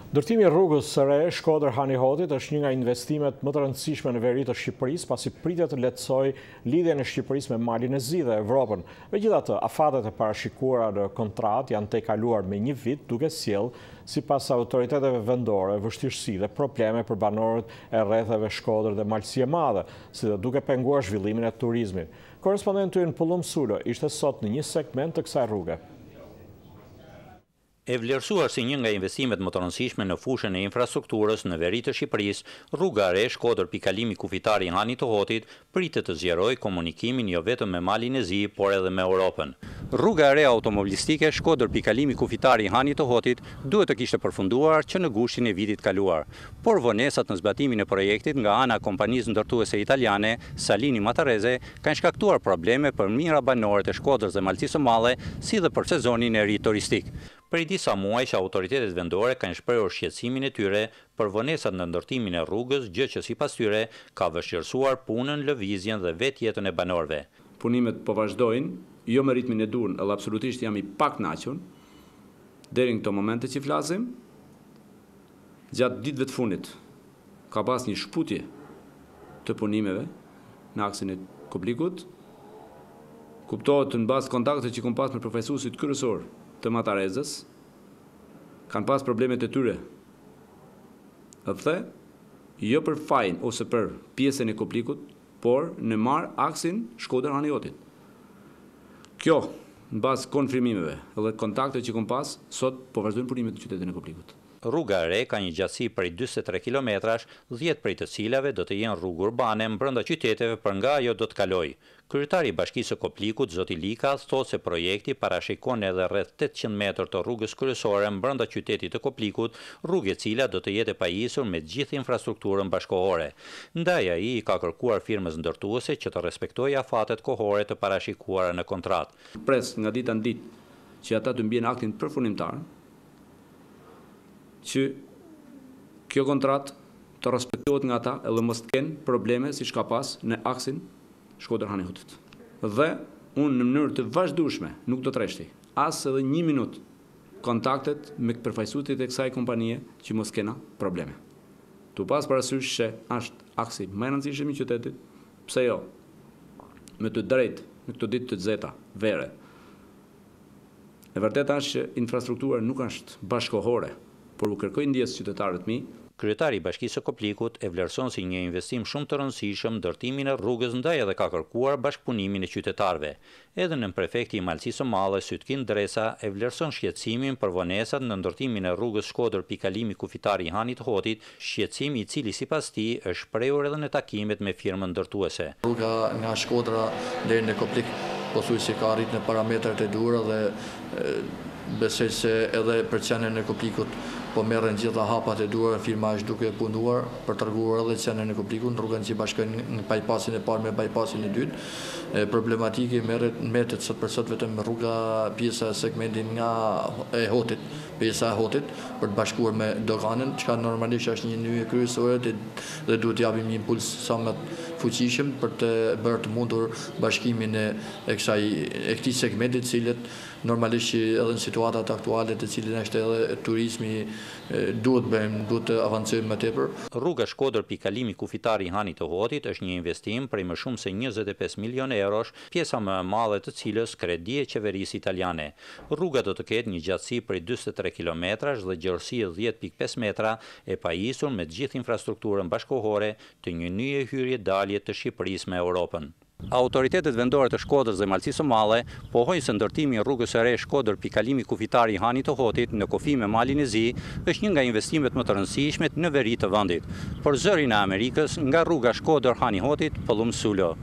Ndërtimi i rrugës së re Shkodër-Hani Hotit është një nga investimet më të rëndësishme në veri të Shqipërisë, pasi pritet të lehtësojë lidhjen e Shqipërisë me Malin e Zi dhe Evropën. Megjithatë, afatet e parashikuara në kontratë janë tejkaluar me 1 vit, duke sjellë, sipas autoriteteve vendore, vështirësi dhe probleme për banorët e rrethave Shkodër dhe Malësie Madhe, si dhe duke penguar zhvillimin e turizmit. Korrespondenti ynë Pullum Sulo ishte sot në një segment të kësaj rruge. E vlerësuar si një nga investimet më të rëndësishme në fushën e infrastrukturës në veri të Shqipërisë, rruga e re Shkodër-Pikalimi Kufitari Hani të Hotit pritet të zgjerojë komunikimin jo vetëm me Malin e Zi, por edhe me Europën. Rruga e re automobilistike Shkodër-Pikalimi Kufitari Hani të Hotit duhet të kishte përfunduar që në gushin e vitit kaluar, por vonesat në zbatimin e projektit nga ana e kompanisë ndërtuese italiane Salini Matarese kanë shkaktuar probleme për mijëra banorët e Shkodrës dhe Malësisë së Madhe, si dhe për sezonin e ri turistik. Për disa muaj që autoritetet vendore kanë shprehur shqetësimin e tyre për vonesat në ndërtimin e rrugës, gjë që sipas tyre ka vështirësuar punën, lëvizjen dhe vetjetën e banorëve. Punimet po vazhdojnë, jo me ritmin e dur, edhe absolutisht jam i pakënaqur deri në këto momente që flasim. Gjatë ditëve të fundit ka pas një shkputje të punimeve në aksin e Koplikut. Kuptohet në bazë kontakte që kam pas me profesuesit kryesor të Matarezës, kanë pas problemet e tyre. Dhe jo për fajin ose për pjesën e Koplikut, por në marr aksin Shkodër-Hani Hotit. Kjo, në bazë konfirmimeve dhe kontakte që kam pas, sot po vazhdojnë punimet në qytetin e Koplikut. Rruga e re ka një gjatësi prej 43 kilometrash, 10 prej të cilave do të jenë rrugë urbane brenda qyteteve, për nga ajo do të kalojë. Kryetari i Bashkisë së Koplikut, zoti Lika, thotë se projekti parashikon edhe rreth 800 metër të rrugës kryesore brenda qytetit të Koplikut, rrugë e cila do të jetë e pajisur me gjithë infrastrukturën bashkëkohore. Ndaj ai i ka kërkuar firmës ndërtuese që të respektojë afatet kohore të parashikuara në kontratë. Pres nga dita në ditë që ata të mbijnë aktin përfundimtar, që kjo kontratë të respektohet nga ata edhe mos të kenë probleme siç ka pas në aksin Shkodër-Hani Hotit. Dhe unë në mënyrë të vazhdueshme nuk do të rreshti as edhe 1 minutë kontaktet me përfaqësuesit e kësaj kompanie që mos kena probleme. Tu pas parasysh se është aksi më i rëndësishëm i qytetit, pse jo? Me të drejtë në këto ditë të zeta, vere. E vërtetë është që infrastruktura nuk është bashkëkohore, por u kërkoj ndjes qytetarët mi. Kryetari i Bashkisë së Koplikut e vlerëson si një investim shumë të rëndësishëm ndërtimin e rrugës, ndaj edhe ka kërkuar bashkëpunimin e qytetarëve. Edhe në prefekti i Malësisë së Madhe Sytkin Dresa e vlerëson shqetësimin për vonesat në ndërtimin e rrugës Shkodër-Pikalimi Kufitari Hani të Hotit, shqetësim i cili sipas tij është shprehur edhe në takimet me firmën ndërtuese. Rruga nga Shkodra deri në Koplik pothuajse ka arritur në parametrat e duhur dhe besoj se edhe për qenën e Koplikut po merren gjitha hapat e duhura, firma është duke punuar për treguar edhe qenën e Koplikut në rrugën që bashkojnë në bypassin e parë me bypassin e dytë. Problematike merret sot për sot vetëm rruga pjesa e segmentit nga e Hotit, pjesa e Hotit për të bashkuar me doganën, çka normalisht është një nyje kryesore dhe duhet të japim një impuls sa më fuqishëm për të bërë të mundur bashkimin e këtij segmenti, të cilët normalisht edhe në situatat aktuale të cilin është edhe turizmi duhet të avancojmë më tepër. Rruga Shkodër-Pikalimi Kufitari Hani të Hotit është një investim prej më shumë se 25 milionë eurosh, pjesa më e madhe të cilës kredi e qeverisë italiane. Rruga do të ketë një gjatësi prej 43 kilometrash dhe gjerësi 10.5 metra, e pajisur me gjithë infrastrukturën bashkëkohore të një nyje hyrje dalje të Shqipërisë me Europën. Autoritetet vendore të Shkodrës dhe Malësisë së Madhe pohojnë se ndërtimi i rrugës së re Shkodër-Pikalimi Kufitari Hani të Hotit në kufi me Malin e Zi është një nga investimet më të rëndësishme në veri të vendit. Për zërin e Amerikës, nga rruga Shkodër-Hani Hotit, Pullum Sulo.